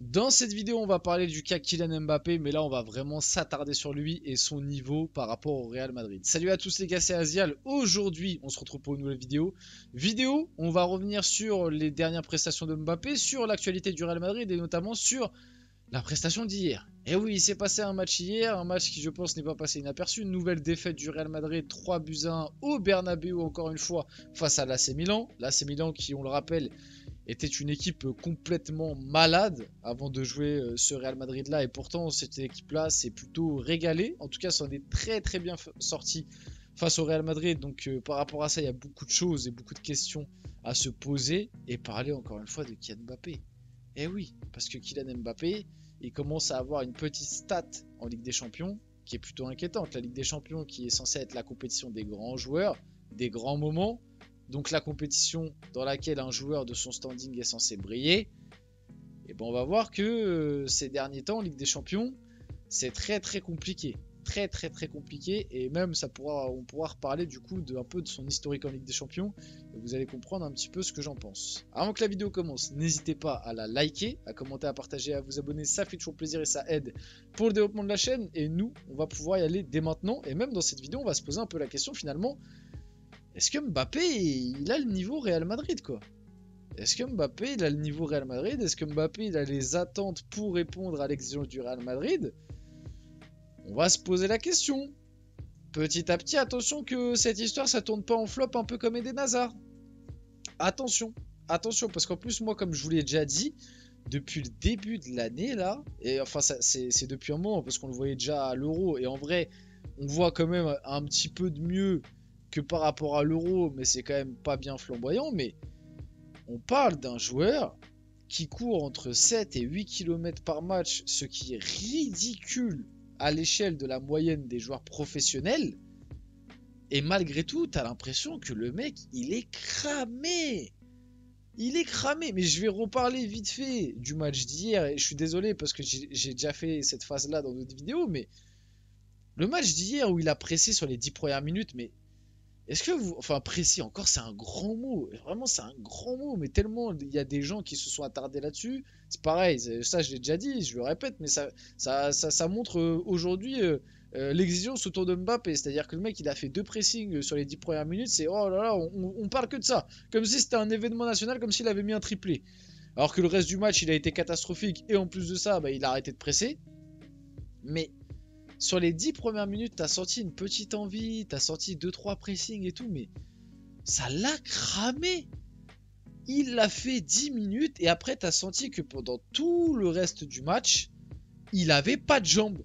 Dans cette vidéo, on va parler du cas Kylian Mbappé, mais là, on va vraiment s'attarder sur lui et son niveau par rapport au Real Madrid. Salut à tous les gars, c'est Azial. Aujourd'hui, on se retrouve pour une nouvelle vidéo. On va revenir sur les dernières prestations de Mbappé, sur l'actualité du Real Madrid et notamment sur la prestation d'hier. Et oui, il s'est passé un match hier, un match qui je pense n'est pas passé inaperçu. Une nouvelle défaite du Real Madrid, 3-1 au Bernabeu encore une fois face à l'AC Milan. L'AC Milan qui, on le rappelle, était une équipe complètement malade avant de jouer ce Real Madrid là, et pourtant cette équipe là s'est plutôt régalée, en tout cas ça en est très bien sorti face au Real Madrid. Donc par rapport à ça, il y a beaucoup de choses et beaucoup de questions à se poser et parler encore une fois de Kylian Mbappé. Et oui, parce que Kylian Mbappé, il commence à avoir une petite stat en Ligue des Champions qui est plutôt inquiétante. La Ligue des Champions qui est censée être la compétition des grands joueurs, des grands moments, donc la compétition dans laquelle un joueur de son standing est censé briller. Et ben on va voir que ces derniers temps en Ligue des Champions, c'est très compliqué. Très compliqué, et même on pourra reparler du coup un peu de son historique en Ligue des Champions et vous allez comprendre un petit peu ce que j'en pense. Avant que la vidéo commence, n'hésitez pas à la liker, à commenter, à partager, à vous abonner, ça fait toujours plaisir et ça aide pour le développement de la chaîne. Et nous, on va pouvoir y aller dès maintenant, et même dans cette vidéo, on va se poser un peu la question finalement, est-ce que Mbappé, il a le niveau Real Madrid, quoi? Est-ce que Mbappé, il a le niveau Real Madrid? Est-ce que Mbappé, il a les attentes pour répondre à l'exigence du Real Madrid? On va se poser la question. Petit à petit, attention que cette histoire, ça tourne pas en flop un peu comme Eden Hazard. Attention, attention, parce qu'en plus, moi, comme je vous l'ai déjà dit, depuis le début de l'année, là, et enfin, c'est depuis un moment, parce qu'on le voyait déjà à l'Euro, et en vrai, on voit quand même un petit peu de mieux que par rapport à l'Euro, mais c'est quand même pas bien flamboyant. Mais on parle d'un joueur qui court entre 7 et 8 km par match, ce qui est ridicule à l'échelle de la moyenne des joueurs professionnels. Et malgré tout, t'as l'impression que le mec, il est cramé. Il est cramé. Mais je vais reparler vite fait du match d'hier. Et je suis désolé parce que j'ai déjà fait cette phase-là dans d'autres vidéos. Mais le match d'hier où il a pressé sur les 10 premières minutes, mais est-ce que vous... Enfin, précis encore, c'est un grand mot. Vraiment, c'est un grand mot. Mais tellement, il y a des gens qui se sont attardés là-dessus. C'est pareil, ça, je l'ai déjà dit, je le répète, mais ça montre aujourd'hui l'exigence autour de Mbappé. C'est-à-dire que le mec, il a fait 2 pressings sur les 10 premières minutes. C'est, oh là là, on parle que de ça. Comme si c'était un événement national, comme s'il avait mis un triplé. Alors que le reste du match, il a été catastrophique. Et en plus de ça, bah, il a arrêté de presser. Mais sur les 10 premières minutes, t'as senti une petite envie, t'as senti 2-3 pressings et tout, mais ça l'a cramé. Il l'a fait 10 minutes et après t'as senti que pendant tout le reste du match, il avait pas de jambes.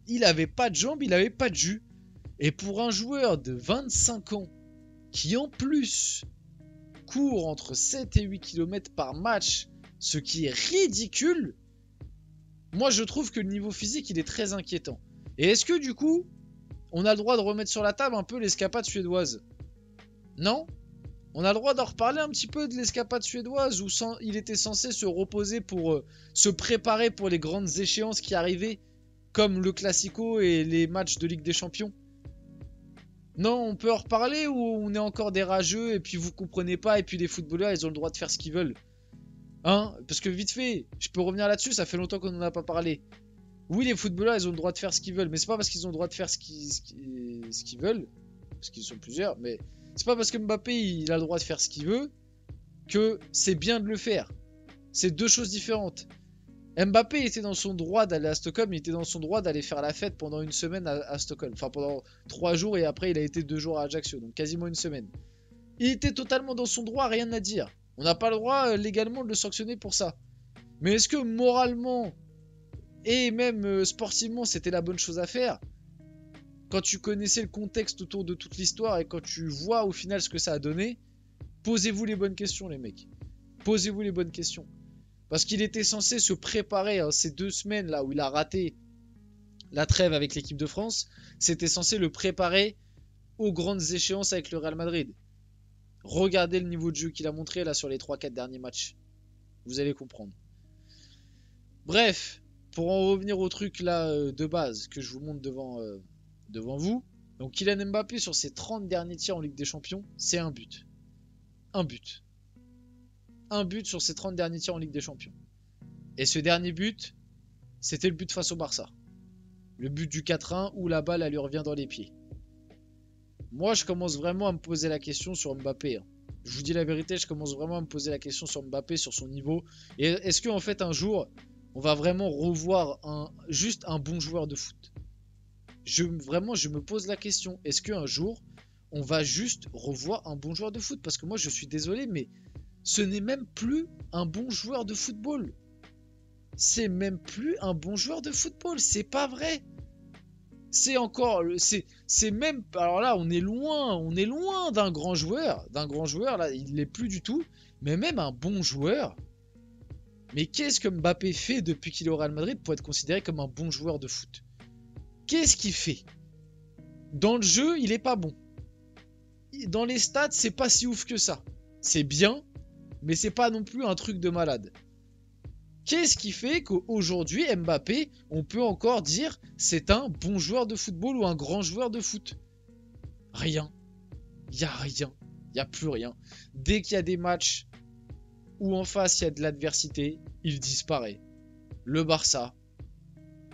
Il avait pas de jambes, il avait pas de jus. Et pour un joueur de 25 ans, qui en plus court entre 7 et 8 km par match, ce qui est ridicule, moi je trouve que le niveau physique il est très inquiétant. Et est-ce que du coup, on a le droit de remettre sur la table un peu l'escapade suédoise? Non? On a le droit d'en reparler un petit peu de l'escapade suédoise où il était censé se reposer pour se préparer pour les grandes échéances qui arrivaient, comme le Classico et les matchs de Ligue des Champions? Non, on peut en reparler ou on est encore des rageux et puis vous comprenez pas et puis les footballeurs ils ont le droit de faire ce qu'ils veulent? Hein? Parce que vite fait, je peux revenir là-dessus, ça fait longtemps qu'on n'en a pas parlé. Oui, les footballeurs, ils ont le droit de faire ce qu'ils veulent, mais c'est pas parce qu'ils ont le droit de faire ce qu'ils veulent, parce qu'ils sont plusieurs, mais c'est pas parce que Mbappé, il a le droit de faire ce qu'il veut, que c'est bien de le faire. C'est deux choses différentes. Mbappé était dans son droit d'aller à Stockholm, il était dans son droit d'aller faire la fête pendant une semaine à Stockholm. Enfin, pendant 3 jours, et après, il a été 2 jours à Ajaccio, donc quasiment une semaine. Il était totalement dans son droit, rien à dire. On n'a pas le droit légalement de le sanctionner pour ça. Mais est-ce que moralement, et même sportivement, c'était la bonne chose à faire? Quand tu connaissais le contexte autour de toute l'histoire et quand tu vois au final ce que ça a donné, posez-vous les bonnes questions, les mecs. Posez-vous les bonnes questions. Parce qu'il était censé se préparer ces 2 semaines là où il a raté la trêve avec l'équipe de France. C'était censé le préparer aux grandes échéances avec le Real Madrid. Regardez le niveau de jeu qu'il a montré là sur les 3-4 derniers matchs. Vous allez comprendre. Bref, pour en revenir au truc là de base que je vous montre devant vous. Donc Kylian Mbappé sur ses 30 derniers tirs en Ligue des Champions, c'est un but. Un but. Un but sur ses 30 derniers tirs en Ligue des Champions. Et ce dernier but, c'était le but face au Barça. Le but du 4-1 où la balle elle lui revient dans les pieds. Moi, je commence vraiment à me poser la question sur Mbappé. Hein. Je vous dis la vérité, je commence vraiment à me poser la question sur Mbappé, sur son niveau. Et est-ce qu'en fait, un jour, on va vraiment revoir juste un bon joueur de foot? Vraiment, je me pose la question. Est-ce qu'un jour, on va juste revoir un bon joueur de foot? Parce que moi, je suis désolé, mais ce n'est même plus un bon joueur de football. C'est même plus un bon joueur de football. C'est pas vrai. C'est encore, c'est même, alors là, on est loin d'un grand joueur. Là, il l'est plus du tout. Mais même un bon joueur. Mais qu'est-ce que Mbappé fait depuis qu'il est au Real Madrid pour être considéré comme un bon joueur de foot? Qu'est-ce qu'il fait? Dans le jeu, il est pas bon. Dans les stats, c'est pas si ouf que ça. C'est bien, mais c'est pas non plus un truc de malade. Qu'est-ce qui fait qu'aujourd'hui, Mbappé, on peut encore dire c'est un bon joueur de football ou un grand joueur de foot? Rien. Il n'y a rien. Il n'y a plus rien. Dès qu'il y a des matchs où en face il y a de l'adversité, il disparaît. Le Barça,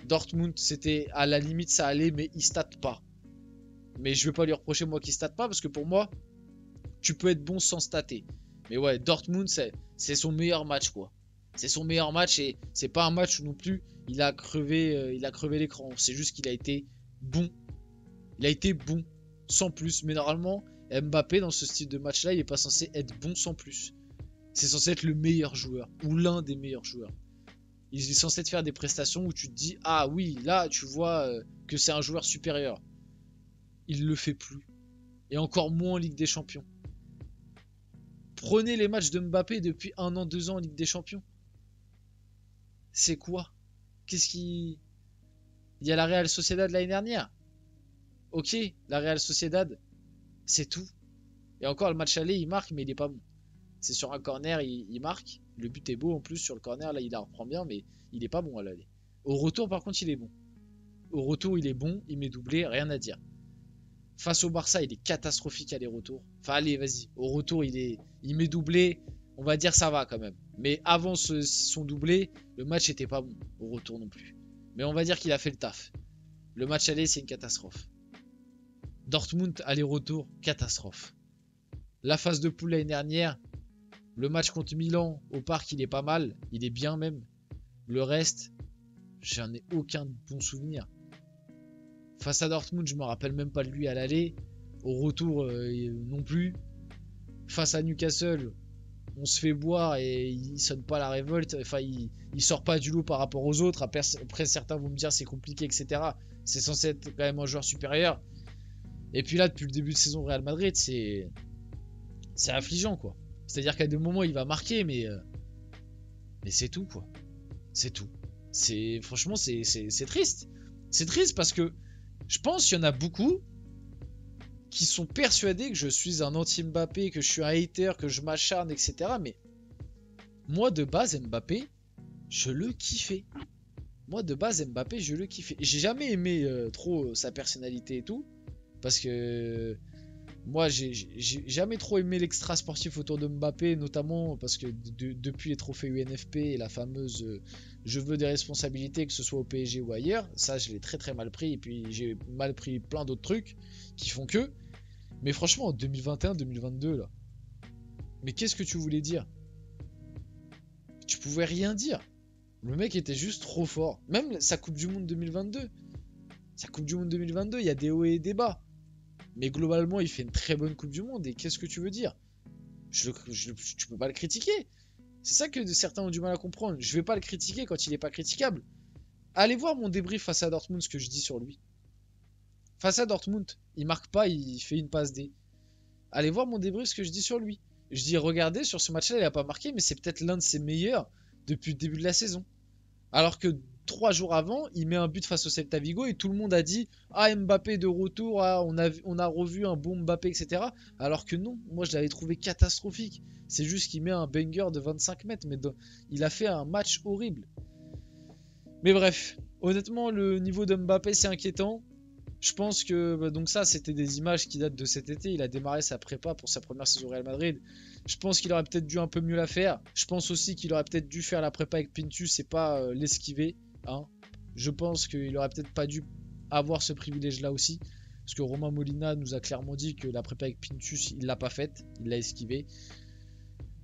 Dortmund, c'était à la limite ça allait, mais il state pas. Mais je vais pas lui reprocher moi qu'il state pas parce que pour moi, tu peux être bon sans stater. Mais ouais, Dortmund, c'est son meilleur match quoi. C'est son meilleur match et c'est pas un match non plus il a crevé l'écran. C'est juste qu'il a été bon. Il a été bon sans plus. Mais normalement, Mbappé dans ce style de match là, il est pas censé être bon sans plus. C'est censé être le meilleur joueur ou l'un des meilleurs joueurs. Il est censé te faire des prestations où tu te dis ah oui là tu vois que c'est un joueur supérieur. Il le fait plus. Et encore moins en Ligue des Champions. Prenez les matchs de Mbappé depuis 1 an, 2 ans en Ligue des Champions. C'est quoi? Qu'est-ce qui... Il y a la Real Sociedad l'année dernière. Ok, la Real Sociedad, c'est tout. Et encore, le match aller, il marque, mais il est pas bon. C'est sur un corner, il marque. Le but est beau en plus sur le corner, là, il la reprend bien, mais il est pas bon à l'aller. Au retour, par contre, il est bon. Au retour, il est bon, il met doublé, rien à dire. Face au Barça, il est catastrophique à aller-retour. Enfin, allez, vas-y. Au retour, il met doublé. On va dire ça va quand même. Mais avant son doublé, le match était pas bon. Au retour non plus. Mais on va dire qu'il a fait le taf. Le match aller, c'est une catastrophe. Dortmund, aller-retour, catastrophe. La phase de poule l'année dernière, le match contre Milan au parc, il est pas mal. Il est bien même. Le reste, j'en ai aucun bon souvenir. Face à Dortmund, je me rappelle même pas de lui à l'aller. Au retour, non plus. Face à Newcastle, on se fait boire et il sonne pas la révolte. Enfin, il sort pas du lot par rapport aux autres. Après, certains vont me dire c'est compliqué, etc. C'est censé être quand même un joueur supérieur. Et puis là, depuis le début de saison Real Madrid, c'est affligeant, quoi. C'est-à-dire qu'à des moments, il va marquer, mais c'est tout, quoi. C'est tout. Franchement, c'est triste. C'est triste parce que je pense qu'il y en a beaucoup qui sont persuadés que je suis un anti-Mbappé, que je suis un hater, que je m'acharne, etc. Mais moi, de base, Mbappé, je le kiffais. Moi, de base, Mbappé, je le kiffais. J'ai jamais aimé trop sa personnalité et tout. Parce que moi, j'ai jamais trop aimé l'extra sportif autour de Mbappé, notamment parce que depuis les trophées UNFP et la fameuse je veux des responsabilités, que ce soit au PSG ou ailleurs, ça je l'ai très très mal pris. Et puis j'ai mal pris plein d'autres trucs qui font que. Mais franchement, en 2021-2022, là, mais qu'est-ce que tu voulais dire? Tu pouvais rien dire. Le mec était juste trop fort. Même sa Coupe du Monde 2022. Sa Coupe du Monde 2022, il y a des hauts et des bas. Mais globalement, il fait une très bonne Coupe du Monde. Et qu'est-ce que tu veux dire? Tu peux pas le critiquer. C'est ça que certains ont du mal à comprendre. Je vais pas le critiquer quand il est pas critiquable. Allez voir mon débrief face à Dortmund, ce que je dis sur lui. Face à Dortmund, il marque pas, il fait une passe D. Allez voir mon débrief, ce que je dis sur lui. Je dis, regardez, sur ce match-là, il a pas marqué, mais c'est peut-être l'un de ses meilleurs depuis le début de la saison. Alors que 3 jours avant, il met un but face au Celta Vigo et tout le monde a dit ah Mbappé de retour, ah, on a revu un bon Mbappé, etc. Alors que non, moi je l'avais trouvé catastrophique. C'est juste qu'il met un banger de 25 mètres, mais il a fait un match horrible. Mais bref, honnêtement, le niveau de Mbappé c'est inquiétant. Je pense que donc ça c'était des images qui datent de cet été. Il a démarré sa prépa pour sa première saison au Real Madrid. Je pense qu'il aurait peut-être dû un peu mieux la faire. Je pense aussi qu'il aurait peut-être dû faire la prépa avec Pintus et pas l'esquiver. Hein. Je pense qu'il aurait peut-être pas dû avoir ce privilège là aussi. Parce que Romain Molina nous a clairement dit que la prépa avec Pintus il l'a pas faite. Il l'a esquivé.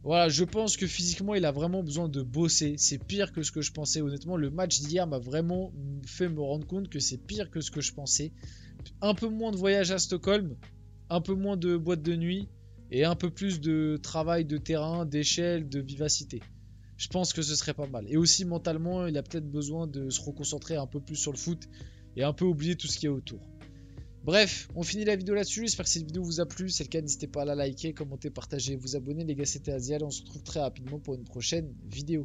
Voilà, je pense que physiquement, il a vraiment besoin de bosser. C'est pire que ce que je pensais. Honnêtement, le match d'hier m'a vraiment fait me rendre compte que c'est pire que ce que je pensais. Un peu moins de voyage à Stockholm, un peu moins de boîte de nuit et un peu plus de travail de terrain, d'échelle, de vivacité. Je pense que ce serait pas mal. Et aussi mentalement, il a peut-être besoin de se reconcentrer un peu plus sur le foot et un peu oublier tout ce qui est autour. Bref, on finit la vidéo là-dessus. J'espère que cette vidéo vous a plu. Si c'est le cas, n'hésitez pas à la liker, commenter, partager, vous abonner. Les gars, c'était Azial. On se retrouve très rapidement pour une prochaine vidéo.